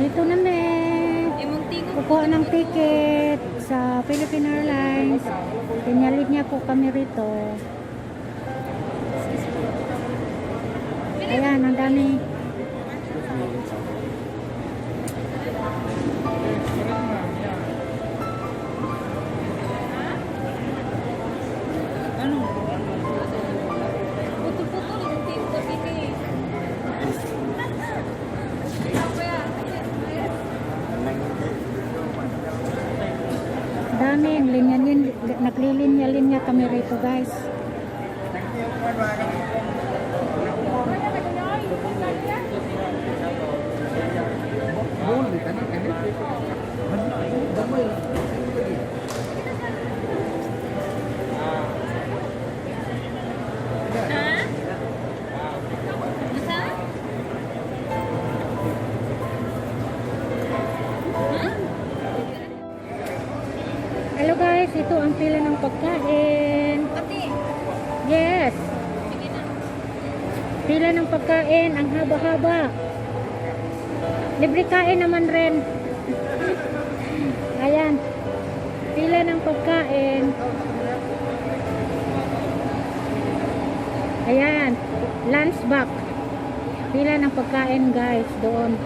Dito na kukuha ng ticket sa Philippine Airlines. Pinyalit niya po kami rito. Ayan, ang dami. Daming naglilinya-linya kami rito, guys. Hello guys, ito ang pila ng pagkain. Yes. Pila ng pagkain, ang haba-haba. Libre kain naman rin. Ayan. Pila ng pagkain. Ayan. Lunch box. Pila ng pagkain guys, doon.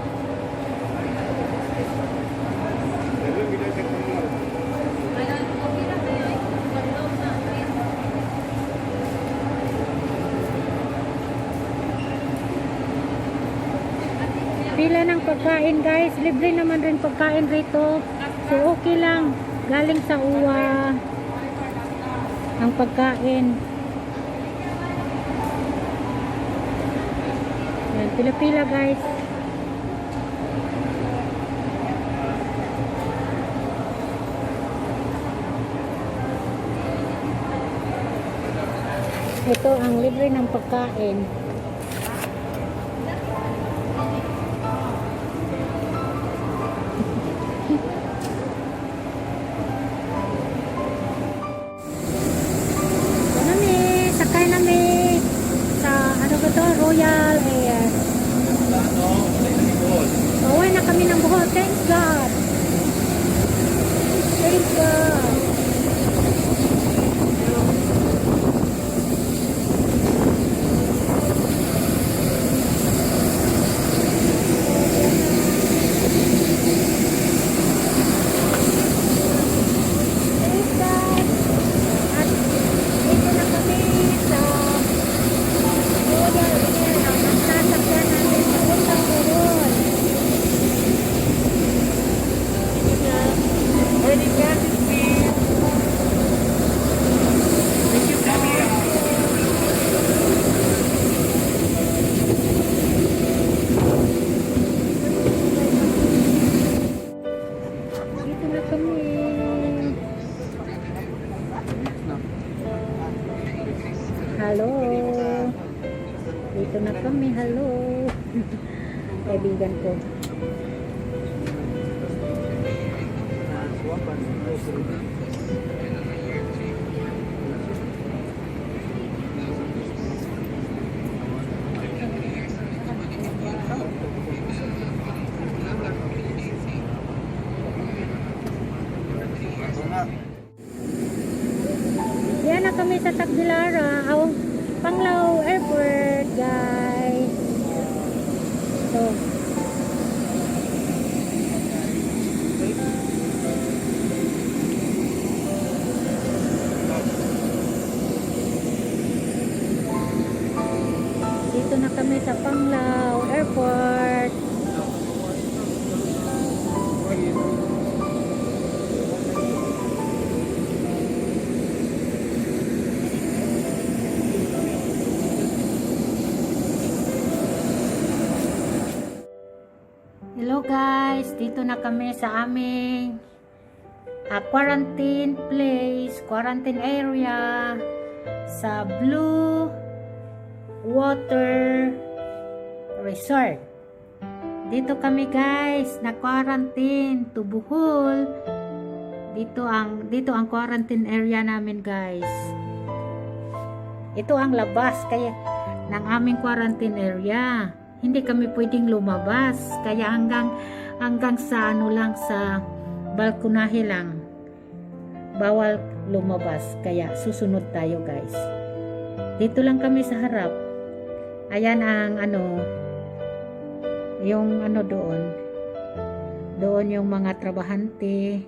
Pila ng pagkain guys, libre naman rin pagkain rito, so okay lang, galing sa uwa ang pagkain. Yan, pila-pila guys. Ito ang libre ng pagkain. Royal Air. Pauwi na kami ng Bohol. Thanks God. Thanks God. Hello. Dito na kami. Hello. Kaibigan ko. Yan na kami sa Tagbilara, Panglao Airport, guys. So, dito na kami sa Panglao Airport. Hello guys, dito na kami sa aming quarantine place, quarantine area sa Blue Water Resort. Dito kami guys, na quarantine to Bohol. Dito ang quarantine area namin guys. Ito ang labas kaya ng aming quarantine area. Hindi kami pwedeng lumabas. Kaya hanggang hanggang sa ano lang, sa balkonahe lang. Bawal lumabas, kaya susunod tayo guys. Dito lang kami sa harap. Ayan ang ano, yung ano doon yung mga trabahante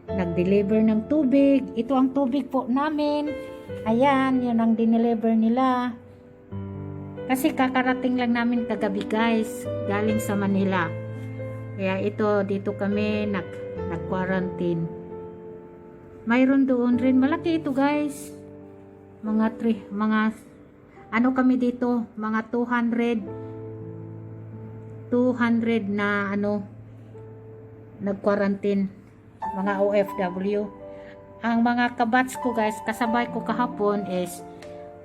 nag-deliver ng tubig. Ito ang tubig po namin. Ayan, yun ang dineliver nila. Kasi kakarating lang namin kagabi guys, galing sa Manila. Kaya ito, dito kami nag-quarantine. Mayroon doon rin, malaki ito guys. Mga ano kami dito, mga 200 na ano, nag-quarantine, mga OFW. Ang mga kabats ko guys, kasabay ko kahapon is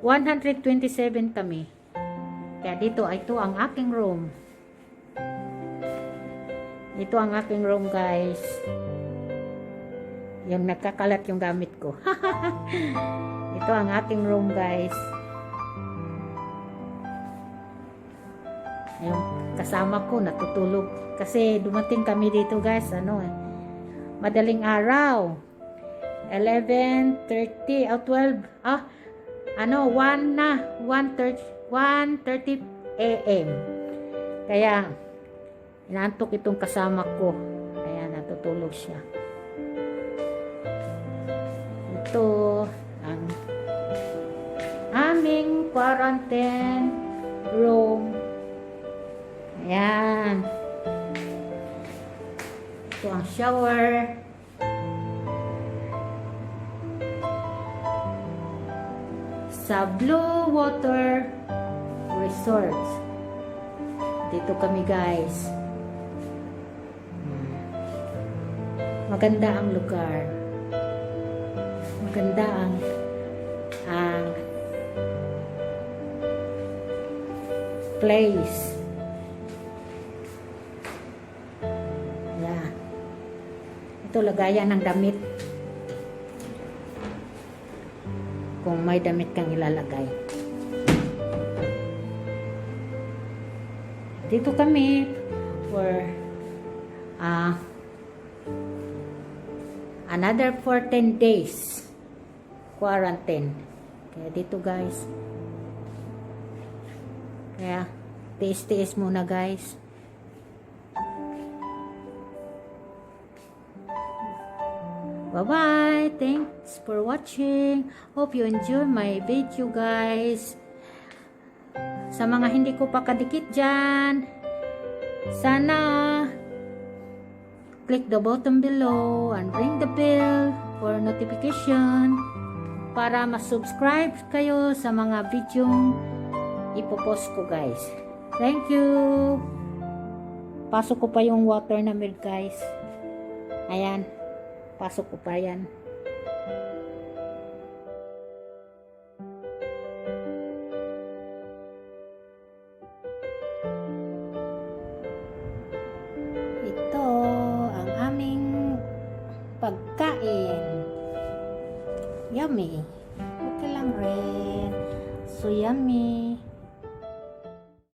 127 kami. Kaya dito, ito ang aking room. Ito ang aking room guys. Yung nagkakalat yung gamit ko. Ito ang aking room guys. Yung kasama ko natutulog. Kasi dumating kami dito guys, madaling araw. 11:30 o 12. 1:30 AM. Kaya inaantok itong kasama ko. Kaya natutulog siya. Ito ang aming quarantine room. Ayan. Ito ang shower. Sa Blue Water Resort. Dito kami guys. Maganda ang lugar. Maganda ang place. Yeah. Ito lagayan ng damit. Kung may damit kang ilalagay. Dito kami for another 14 days quarantine. Kaya dito guys. Kaya tiis-tiis muna guys. Bye-bye. Thanks for watching. Hope you enjoy my video guys. Sa mga hindi ko pa kadikit dyan, sana click the button below and ring the bell for notification para ma-subscribe kayo sa mga videong ipopost ko guys. Thank you. Pasok ko pa yung water na milk guys. Ayan. Pasok ko pa yan. Ito ang aming pagkain. Yummy. Okay lang rin. So yummy.